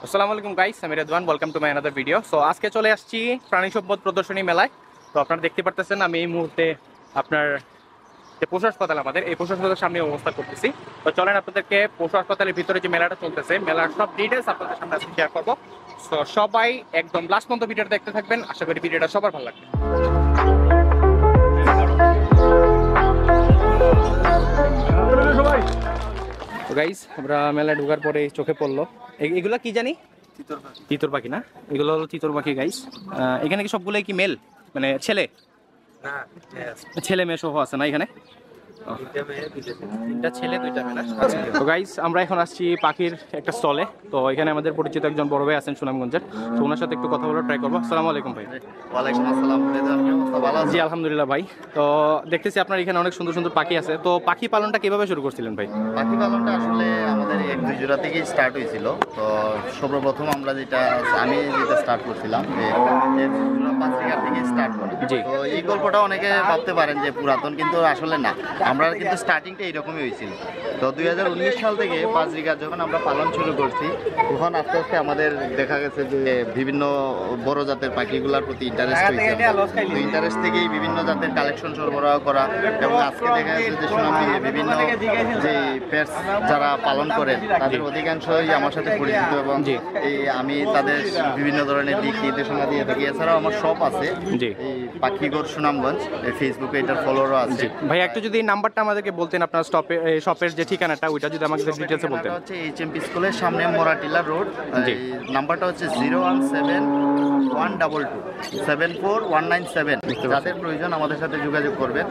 আসসালামু আলাইকুম গাইস, আমি Redwan. Welcome to my another video. So আজকে চলে আসছি প্রাণী সম্পদ প্রদর্শনী মেলায়। তো আপনারা দেখতে পারতেছেন আমি এই মুহূর্তে আপনার যে পশু হাসপাতাল, আমাদের এই পশু হাসপাতালের সামনে অবস্থা করতেছি। তো চলেন আপনাদেরকে পশু হাসপাতালের ভিতরে যে মেলাটা চলতেছে, মেলার সব ডিটেলস আপনাদের সামনে আজকে শেয়ার করবো। সো সবাই একদম লাস্ট পর্যন্ত ভিডিওটা দেখতে থাকবেন। আশা করি ভিডিওটা সবার ভালো লাগবে। তো গাইস, আমরা মেলায় ঢোকার পরে চোখে পড়লো এগুলা কি জানি, তিতর পাখি না? এগুলো হলো তিতর পাখি গাইস। এখানে কি সবগুলোই কি মেল, মানে ছেলে? ছেলে মেয়ে সহ আছে না এখানে? তিনটা ছেলে দুইটা মেয়ে না? তো গাইস, আমরা এখন আসছি পাখির একটা স্টলে। তো এখানে আমাদের পরিচিত একজন বড় ভাই আছেন সুনামগঞ্জের। তো ওনার সাথে একটু কথা বলার ট্রাই করবো। আসসালামু আলাইকুম ভাই। ওয়ালাইকুম আসসালাম। ভালো আছি। জি আলহামদুলিল্লাহ ভাই। তো দেখতেছি আপনার এখানে অনেক সুন্দর সুন্দর পাখি আছে। তো পাখি পালনটা কিভাবে শুরু করছিলেন ভাই? পাখি পালনটা আসলে আমাদের এক দুই জোড়া থেকেই স্টার্ট হয়েছিল। তো সর্বপ্রথম আমি যেটা স্টার্ট করছিলাম পাঁচরিঘাট থেকে স্টার্ট করি। জি। তো এই গল্পটা অনেকে ভাবতে পারেন যে পুরাতন, কিন্তু আসলে না। আমরা কিন্তু স্টার্টিংটা এইরকমই হয়েছিল। তো 2019 সাল থেকে পাঁচরিঘাট যখন আমরা পালন শুরু করছি, তখন আস্তে আস্তে আমাদের দেখা গেছে যে বিভিন্ন বড় জাতের পাখিগুলোর প্রতি ইন্টারেস্ট হয়েছে। তো ইন্টারেস্ট থেকেই বিভিন্ন জাতের কালেকশন সরবরাহ করা, এবং আজকে দেখা যাচ্ছে যে সুনামগঞ্জে বিভিন্ন যে পেটস যারা পালন করেন তাদের অধিকাংশই আমার সাথে পরিচিত, এবং আমি তাদের বিভিন্ন ধরনের দিক নির্দেশনা দিয়ে থাকি। এছাড়াও আমার শপ আছে, জি, এই পাখিগড় সুনামগঞ্জ, ফেসবুকে এটার ফলোয়ারও আছে। ভাই একটু যদি নাম্বারটা আমাদেরকে বলতেন, আপনার শপের যে ঠিকানাটা ওইটা যদি আমাদের ডিটেলসে বলতেন। হচ্ছে এইচএমপি স্কুলের সামনে মোরাটিলা রোড। জি। নাম্বারটা হচ্ছে 017-122-74197। যাদের প্রয়োজন আমাদের সাথে যোগাযোগ করবেন।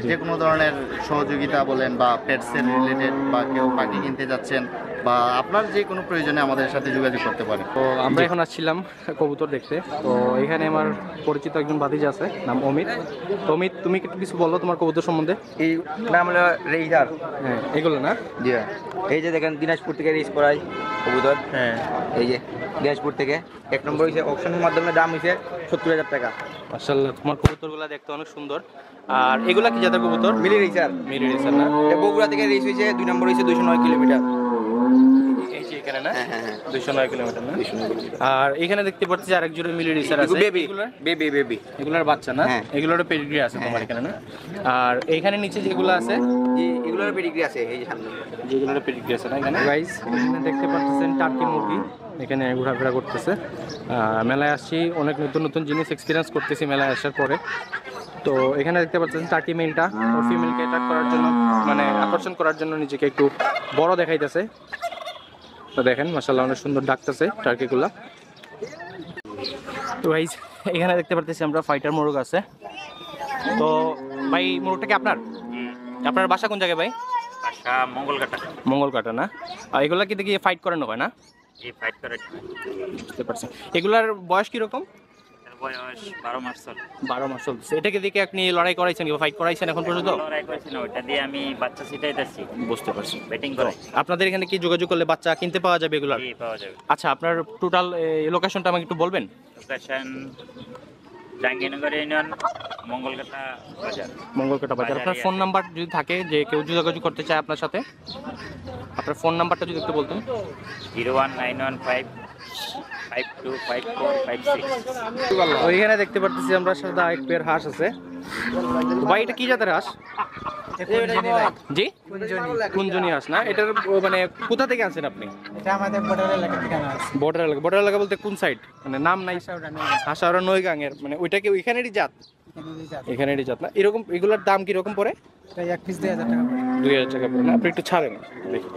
যে কোনো ধরনের সহযোগিতা বলেন, বা পেটসের রিলেটেড, বা কেউ পাখি কিনতে যাচ্ছেন, বা আপনার যে কোনো প্রয়োজনে আমাদের সাথে যোগাযোগ করতে পারেন। তো আমরা এখন আসছিলাম কবুতর দেখতে। তো এখানে আমার পরিচিত একজন ভাতিজা আছে, নাম অমিত। তো অমিত, তুমি একটু কিছু বলো তোমার কবুতর সম্বন্ধে। এই নাম হলো রেইজার। হ্যাঁ, এগুলো না? জি হ্যাঁ। এই যে দেখেন দিনাজপুর থেকে রেস করাই কবুতর। হ্যাঁ, এই যে দিনাজপুর থেকে এক নম্বর হয়েছে, অপশনের মাধ্যমে দাম হয়েছে 70,000 টাকা। মাশাআল্লাহ, তোমার কবুতরগুলো দেখতে অনেক সুন্দর। আর এগুলা কি জাতের কবুতর? মিলি রেসার। মিরি রেসার না? এটা বগুড়া থেকে রেস হয়েছে, 2 নম্বর হয়েছে 209 কিলোমিটার। এই যে এখানে না? হ্যাঁ হ্যাঁ হ্যাঁ, 209 কিলোমিটার না? আর এখানে দেখতে পাচ্ছি আরেক জোড়া মিলি রেসার আছে। Baby baby baby. এগুলার বাচ্চা না? হ্যাঁ। এগুলোর পেডিগ্রি আছে তোমার এখানে না? আর এইখানে নিচে যেগুলো আছে, এগুলোর পেডিগ্রি আছে এই যে সামনে। যেগুলোর পেডিগ্রি আছে না এখানে? গাইস, এখানে দেখতে পাচ্ছেন টার্কি মুরগি এখানে ঘোরাফেরা করতেছে। মেলায় আসছি, অনেক নতুন নতুন জিনিস এক্সপিরিয়েন্স করতেছি মেলায় আসার পরে। তো এখানে দেখতে পাচ্ছেন টার্কি মেলটা ওর ফিমেলকে অ্যাট্রাক্ট করার জন্য, মানে আকর্ষণ করার জন্য নিজেকে একটু বড় দেখাইতেছে। তো দেখেন মাশাআল্লাহ অনেক সুন্দর ডাকতেছে টার্কিগুলা। তো গাইস, এখানে দেখতে পাচ্ছি আমরা ফাইটার মোরগ আছে। তো ভাই, মোরগটা কি আপনার বাসা কোন জায়গায় ভাই? আচ্ছা, মঙ্গলকাটা না? আর এগুলা কি দেখি ফাইট করানো হয় না? এই ফাইট করে বুঝতে পারছি। এগুলার বয়স কিরকম? এর বয়স 12 মাস চলে। 12 মাস চলছে। এটাকে দেখে আপনি লড়াই করাইছেন কিংবা ফাইট করাইছেন এখন পর্যন্ত? লড়াই করেছি না, ওইটা দিয়ে আমি বাচ্চা ছিটাইতেছি, বুঝতে পারছি। ব্যাটিং তো করে। আপনাদের এখানে কি যোগাযোগ করলে বাচ্চা কিনতে পাওয়া যাবে এগুলার? জি, পাওয়া যাবে। আচ্ছা, আপনার টোটাল লোকেশনটা আমাকে একটু বলবেন? লোকেশন জাহাঙ্গীরনগর ইউনিয়ন, মঙ্গলকাটা বাজার। মঙ্গলকাটা বাজার। আপনার বাজারই ফোন আছে। নাম্বার যদি থাকে, যে কেউ যোগাযোগ করতে চায় আপনার সাথে, আপনার ফোন নাম্বারটা যদি একটু বলতেন। 01915525456। ওইখানে দেখতে পারতেছি আমরা সাদা এক পেয়ার হাঁস আছে। তো ভাই, এটা কি জাতের হাঁস? জি, কুঞ্জনি হাঁস না? এটার মানে কোথা থেকে আনছেন আপনি? এটা আমাদের বর্ডার এলাকা থেকে আনা আছে। বর্ডার এলাকা বলতে কোন সাইড? মানে নাম নাই? হাসাওড়া নয়গাঁয়ের, মানে ওইটা কি ওইখানেরই জাত? এখানেরই জাত না? এরকম এগুলোর দাম কিরকম পড়ে? এটা এক পিস 2,000 টাকা পড়ে। 2,000 টাকা পড়ে না? আপনি একটু ছাড়েন দেখি।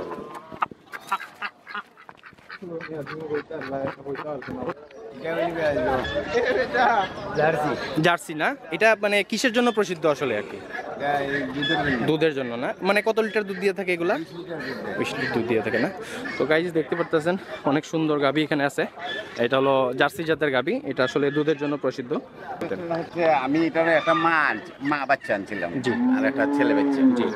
জার্সি না? এটা মানে কিসের জন্য প্রসিদ্ধ আসলে আর কি? দুধের জন্য না? মানে কত লিটার দুধ দিয়ে থাকে এগুলা? 20 লিটার দুধ দিয়ে থাকে না? তো গাইজ দেখতে পারতেছেন অনেক সুন্দর গাভী এখানে আছে। এটা হলো জার্সি জাতের গাভী। এটা আসলে দুধের জন্য প্রসিদ্ধ। আমি এটার একটা মা বাচ্চা আনছিলাম, জি। আর একটা ছেলে বাচ্চা। জি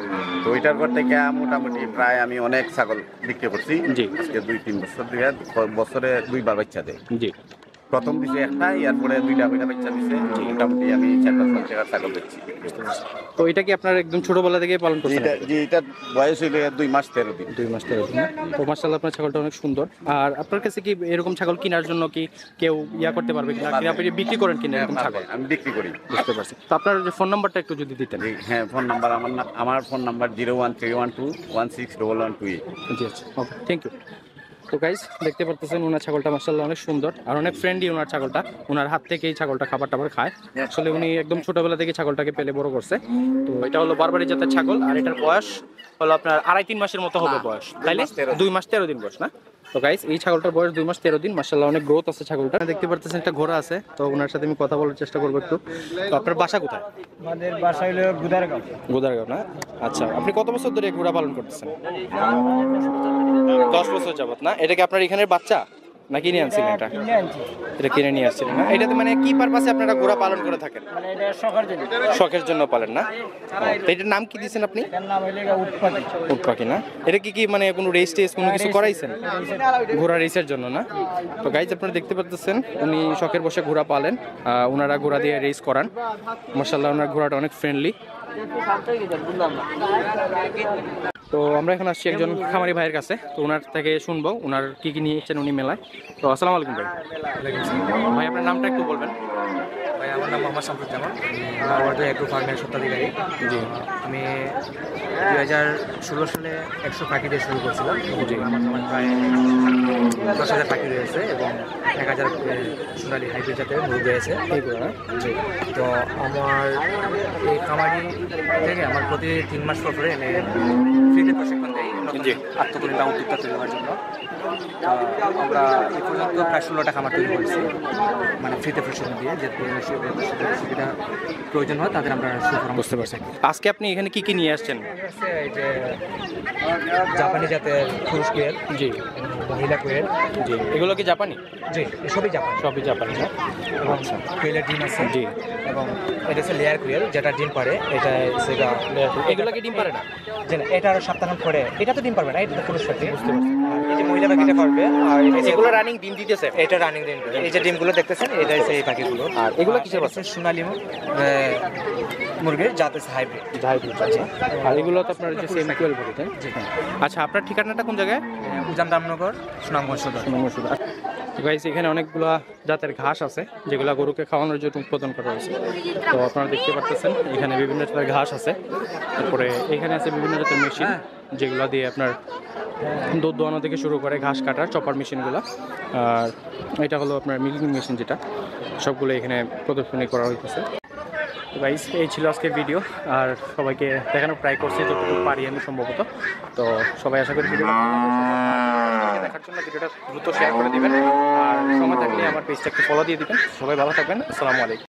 তো ওইটার পর থেকে মোটামুটি প্রায় আমি অনেক ছাগল বিক্রি করছি। জি। আজকে 2-3 বছর ধরে, বছরে 2বার বাচ্চা দেয়। জি। প্রথম দিছে একটা, এরপরে দুইটা বাচ্চা দিছে। মোটামুটি আমি 4-5 লাখ টাকার ছাগল বেচছি। তো এটা কি আপনার একদম ছোটবেলা থেকে পালন করছেন? এটা বয়স হইলে 2 মাস 13 দিন। 2 মাস 13 দিন না? তো মাশাআল্লাহ আপনার ছাগলটা অনেক সুন্দর। আর আপনার কাছে কি এরকম ছাগল কেনার জন্য কি কেউ করতে পারবে কিনা, আপনি বিক্রি করেন কিনা এরকম ছাগল? আমি বিক্রি করি। বুঝতে পারছি। তো আপনার যে ফোন নাম্বারটা একটু যদি দিতেন। হ্যাঁ, ফোন নাম্বার আমার ফোন নাম্বার 01312161128। জি আচ্ছা, ওকে, থ্যাংক ইউ। তো গাইস দেখতে পারতেছেন ওনার ছাগলটা মাশাআল্লাহ অনেক সুন্দর আর অনেক ফ্রেন্ডলি ওনার ছাগলটা। ওনার হাত থেকেই ছাগলটা খাবার টাবার খায়। আসলে উনি একদম ছোটবেলা থেকে ছাগলটাকে পেলে বড় করছে। তো এটা হলো বারবারি জাতের ছাগল আর এটার বয়স হলো আপনার 2.5-3 মাসের মতো হবে বয়স, তাইলে 2 মাস 13 দিন বয়স না? তো গাইস এই ছাগলটার বয়স 2 মাস 13 দিন। মাশাআল্লাহ অনেক গ্রোথ আছে ছাগলটা। দেখতে পারতেছেন একটা ঘোড়া আছে, তো ওনার সাথে আমি কথা বলার চেষ্টা করবো একটু। তো আপনার বাসা কোথায়? আমাদের বাসা হলো গুদারগাঁও। গোদারগাঁও না? আচ্ছা, আপনি কত বছর ধরে ঘোড়া পালন করতেছেন? 10 বছর যাবত না? এটা কি আপনার এখানের বাচ্চা না কিনে আনছিলেন? এটা কিনে আনছি, এটা কিনে নিয়ে আসছিলেন না? এটাতে মানে কি পারপাসে আপনারা ঘোড়া পালন করে থাকেন? মানে এটা শখের জন্য। শখের জন্য পালেন না? তো এটার নাম কি দিয়েছেন আপনি? এটার নাম হইলে উৎপাদন। উট পাখি না? এটা কি মানে কোনো রেস টেস কোনো কিছু করাইছেন? ঘোড়া রেসের জন্য না? তো গাইজ আপনারা দেখতে পাচ্ছেন উনি শখের বসে ঘোড়া পালেন। ওনারা ঘোড়া দিয়ে রেস করান। মাশাআল্লাহ ওনার ঘোড়াটা অনেক ফ্রেন্ডলি। তো আমরা এখন আসছি একজন খামারি ভাইয়ের কাছে, তো ওনার থেকে শুনবো ওনার কি কি নিয়েছেন উনি মেলায়। তো আসসালামু আলাইকুম ভাই। ভাই আপনার নামটা একটু বলবেন? ভাই আমার নাম মোহাম্মদ শামসুজ্জামান, আমি এগ্রো ফার্মের স্বত্বাধিকারী। জি। আমি 2016 সালে 100 পাখি দিয়ে শুরু করছিলাম। আমার সময় প্রায় 10,000 পাখি রয়েছে এবং 1000 সোনালি হাইব্রিড জাতের মুরগ রয়েছে। এইগুলো না? জি। তো আমার এই খামারি থেকে আমার প্রতি 3 মাস পর পরে এনে ফ্রিতে প্রশিক্ষণ দেয় নতুন জি। আত্মকর্মী উদ্যোক্তা তৈরি হওয়ার জন্য। আমরা এই পর্যন্ত প্রায় 16টা খামার তৈরি করেছি, মানে ফ্রিতে প্রশিক্ষণ দিয়ে যে সুবিধা প্রয়োজন হয় তাদের আমরা সুপরামর্শ বুঝতে পারছি। আজকে আপনি এখানে কি কি নিয়ে আসছেন? এই যে জাপানি জাতের পুরুষ কোয়েল, জি মহিলা কোয়েল, জি। এগুলো কি জাপানি? জি সবই জাপানি। সবই জাপানি না? এবং কোয়েলের ডিম আছে, জি। এবং এটা হচ্ছে লেয়ার কোয়েল যেটা ডিম পারে। এটা সেটা এগুলো কি ডিম পারে না? যে না, এটা আরো সপ্তাহ পরে এটা তো ডিম পারবে না, এটা তো পুরুষ পাখি। বুঝতে পারছি। এই যে মহিলা পাখিটা পারবে আর এগুলো রানিং ডিম দিতেছে? এটা রানিং ডিম। এই যে ডিমগুলো দেখতেছেন এটা হচ্ছে এই পাখিগুলো। আর এগুলো কিসের বাচ্চা? সোনালী মুরগির জাত আছে হাইব্রিড। আর এগুলো তো আপনার যে সেম ইকুয়াল বলে, তাই? আচ্ছা, আপনার ঠিকানাটা কোন জায়গায়? উজান রামনগর, সুনামগঞ্জ সদর। গাইস এখানে অনেকগুলা জাতের ঘাস আছে যেগুলা গরুকে খাওয়ানোর জন্য উৎপাদন করা হয়েছে। তো আপনারা দেখতে পাচ্ছেন এখানে বিভিন্ন জাতের ঘাস আছে। তারপরে এখানে আছে বিভিন্ন জাতের মেশিন যেগুলো দিয়ে আপনার দুধ দোয়ানো থেকে শুরু করে ঘাস কাটার চপার মেশিনগুলো। আর এটা হলো আপনার মিল্কিং মেশিন, যেটা সবগুলো এখানে প্রদর্শনী করা হইতেছে। গাইস এই ছিল আজকে ভিডিও, আর সবাইকে দেখানোর ট্রাই করছি যতটুকু পারি আমি সম্ভবত। তো সবাই আশা করি ভিডিওটা দেখার জন্য ভিডিওটা দ্রুত শেয়ার করে দিবেন, আর সময় থাকলে আমার পেজটা একটু ফলো দিয়ে দিবেন। সবাই ভালো থাকবেন। আসসালামু আলাইকুম।